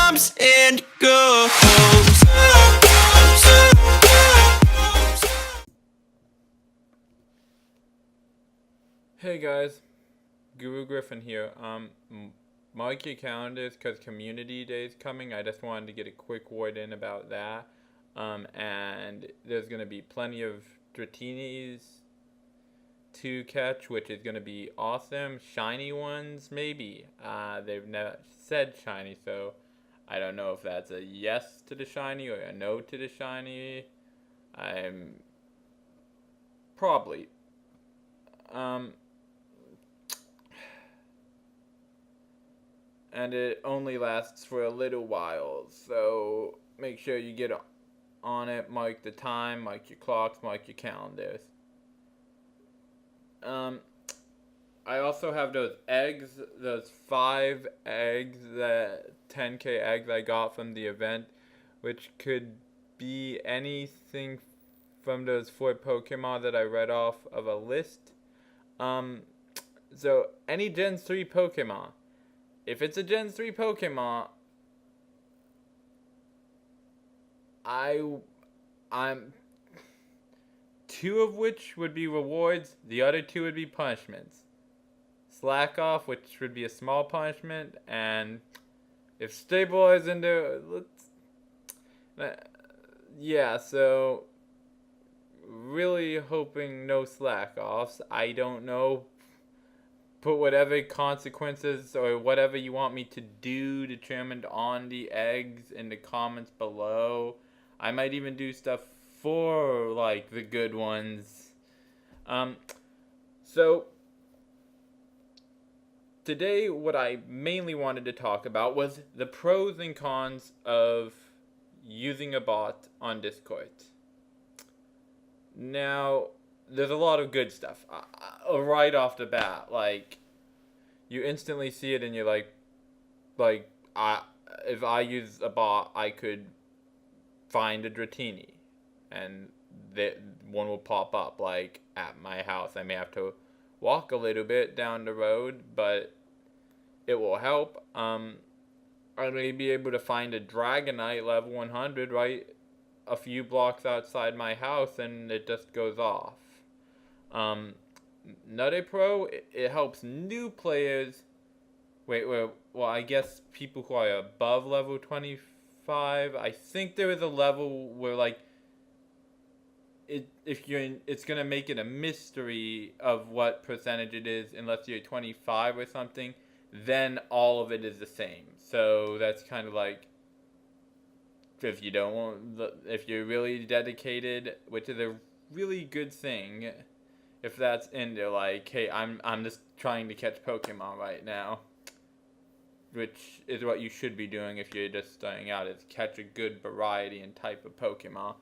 comes and goes. Hey guys, Guru Griffin here. Mark your calendars because Community Day is coming. I just wanted to get a quick word in about that. And there's going to be plenty of Dratinis to catch, which is going to be awesome. Shiny ones, maybe. They've never said shiny, so I don't know if that's a yes to the shiny or a no to the shiny. I'm probably. And it only lasts for a little while, so make sure you get on it, mark the time, mark your clocks, mark your calendars. I also have those eggs, those 5 eggs, the 10k eggs I got from the event, which could be anything from those 4 Pokemon that I read off of a list. So any Gen 3 Pokemon. If it's a Gen 3 Pokemon, I'm 2 of which would be rewards, the other 2 would be punishments. Slack off, which would be a small punishment, and if Stabilize in there, yeah, so really hoping no slack offs. I don't know. Put whatever consequences or whatever you want me to do determined on the eggs in the comments below. I might even do stuff for like the good ones. So today what I mainly wanted to talk about was the pros and cons of using a bot on Discord. Now, there's a lot of good stuff right off the bat. Like, you instantly see it and you're like, if I use a bot, I could find a Dratini, and that one will pop up like at my house. I may have to walk a little bit down the road, but it will help. I may be able to find a Dragonite level 100 right a few blocks outside my house, and it just goes off. Another pro, it helps new players. Well, I guess people who are above level 25. I think there is a level where like it's gonna make it a mystery of what percentage it is unless you're 25 or something. Then all of it is the same. So that's kind of like, if you don't want, if you're really dedicated, which is a really good thing, if that's in there, like, hey, I'm just trying to catch Pokemon right now, which is what you should be doing if you're just starting out, is catch a good variety and type of Pokemon.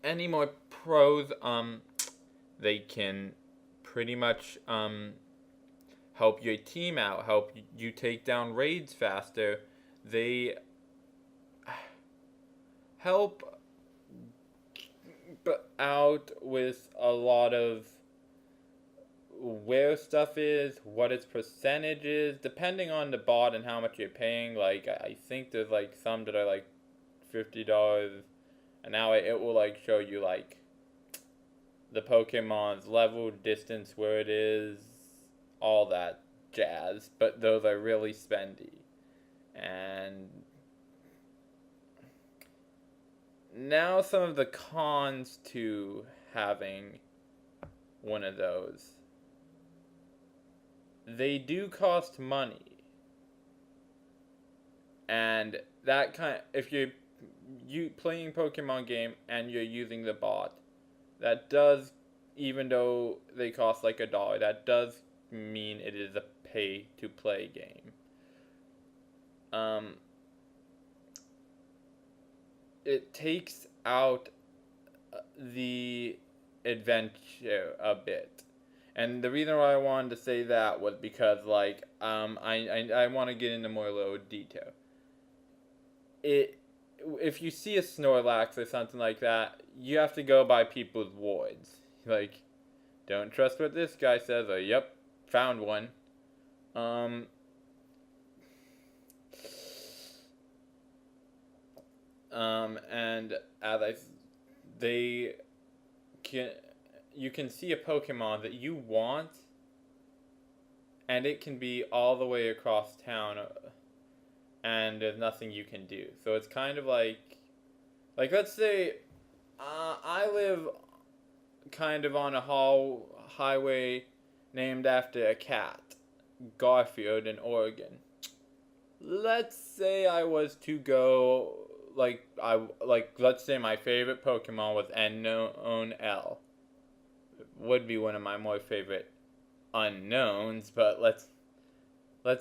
Any more pros? They can pretty much help your team out, help you take down raids faster. They help out with a lot of where stuff is, what its percentage is, depending on the bot and how much you're paying. Like, I think there's like some that are like $50 an hour. It will like show you like the Pokemon's level, distance, where it is, all that jazz. But those are really spendy. And now some of the cons to having one of those. They do cost money. And that if you're playing Pokemon game and you're using the bot, that does, even though they cost like $1, that does mean it is a pay to play game. It takes out the adventure a bit. And the reason why I wanted to say that was because, like, I want to get into more little detail. If you see a Snorlax or something like that, you have to go by people's words. Like, don't trust what this guy says, or, yep, found one. And as they can, you can see a Pokemon that you want, and it can be all the way across town, and there's nothing you can do. So it's kind of like let's say, I live kind of on a highway named after a cat, Garfield in Oregon. Let's say I was to go let's say my favorite Pokemon was Unknown L. Would be one of my more favorite unknowns, but let's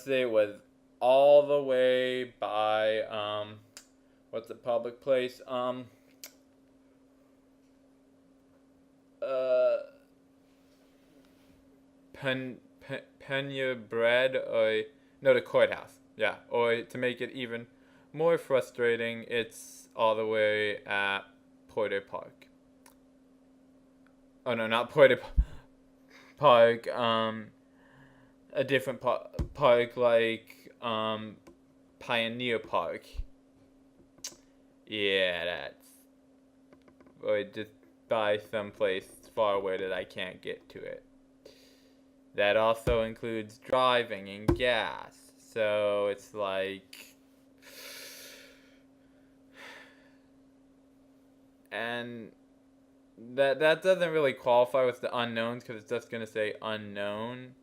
say it was all the way by what's the public place? Uh Pena Bread, or no, the courthouse. Yeah, or to make it even more frustrating, it's all the way at Porter Park. Oh no, not Porter Park. A different park like Pioneer Park. Yeah, that's, or just by someplace far away that I can't get to it. That also includes driving and gas. So it's like, and that doesn't really qualify with the unknowns because it's just gonna say unknown.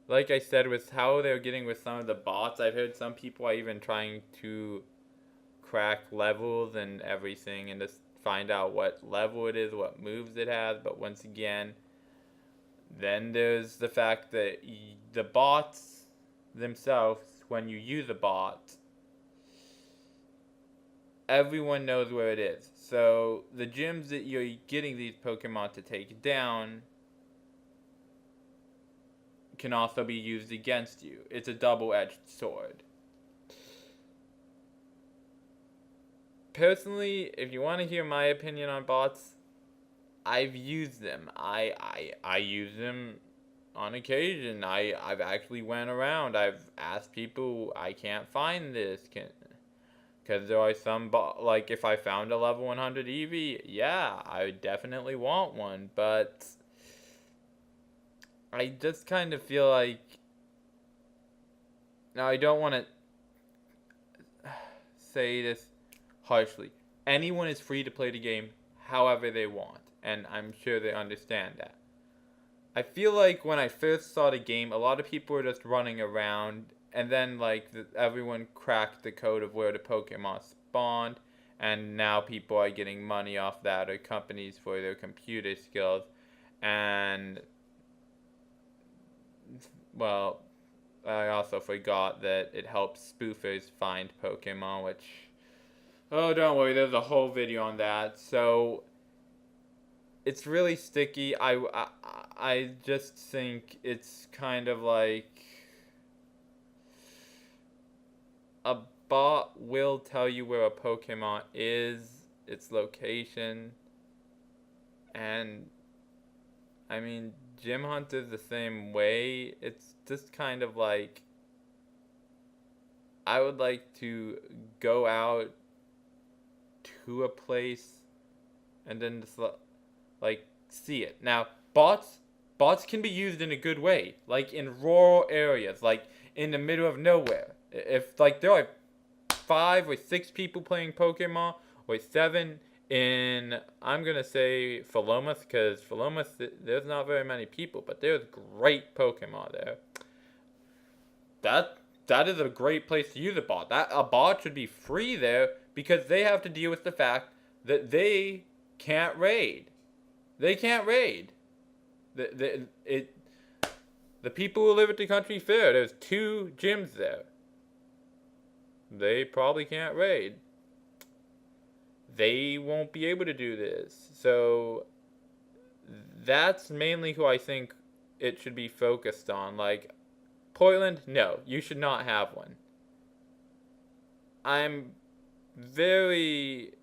Like I said, with how they're getting with some of the bots, I've heard some people are even trying to crack levels and everything and just find out what level it is, what moves it has. But once again, then there's the fact that the bots themselves, when you use a bot, everyone knows where it is. So the gyms that you're getting these Pokemon to take down can also be used against you. It's a double-edged sword. Personally, if you want to hear my opinion on bots, I've used them. I use them on occasion. I've actually went around. I've asked people, I can't find this. Because there are some, like if I found a level 100 Eevee, yeah, I would definitely want one. But I just kind of feel like, now I don't want to say this harshly. Anyone is free to play the game however they want, and I'm sure they understand that. I feel like when I first saw the game, a lot of people were just running around, and then everyone cracked the code of where the Pokemon spawned, and now people are getting money off that, or companies for their computer skills, and well, I also forgot that it helps spoofers find Pokemon, which, oh, don't worry, there's a whole video on that. So it's really sticky. I just think it's kind of like a bot will tell you where a Pokemon is, its location, and I mean, Gym Hunter's the same way. It's just kind of like, I would like to go out to a place and then just see it. Now, bots can be used in a good way, like in rural areas, like in the middle of nowhere. If there are 5 or 6 people playing Pokemon, or 7 in, I'm gonna say Philomath, because Philomath, there's not very many people, but there's great Pokemon there. That is a great place to use a bot. A bot should be free there, because they have to deal with the fact that they can't raid. They can't raid. The people who live at the country fair, there's 2 gyms there. They probably can't raid. They won't be able to do this. So that's mainly who I think it should be focused on. Like, Portland, no, you should not have one. I'm very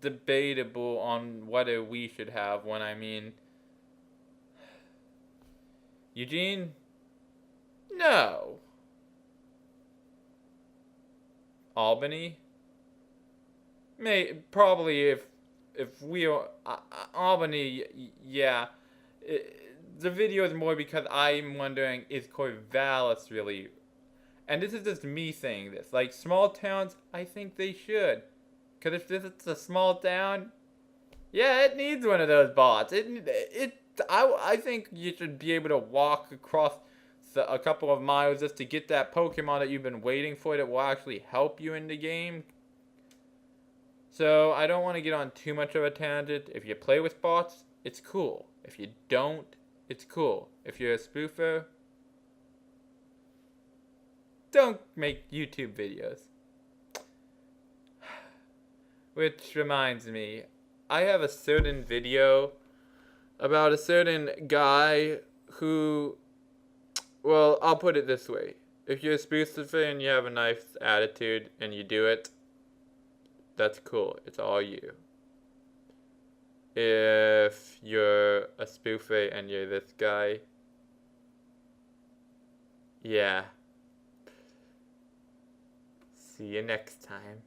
debatable on whether we should have one. I mean, Eugene? No. Albany? Probably if we are Albany, yeah. The video is more because I'm wondering, is Corvallis really? And this is just me saying this. Like, small towns, I think they should. Because if this is a small town, yeah, it needs one of those bots. I think you should be able to walk across a couple of miles just to get that Pokemon that you've been waiting for that will actually help you in the game. So I don't want to get on too much of a tangent. If you play with bots, it's cool. If you don't, it's cool. If you're a spoofer, don't make YouTube videos. Which reminds me, I have a certain video about a certain guy who, well, I'll put it this way. If you're a spoofer and you have a nice attitude and you do it, that's cool. It's all you. If you're a spoofer and you're this guy, yeah. See you next time.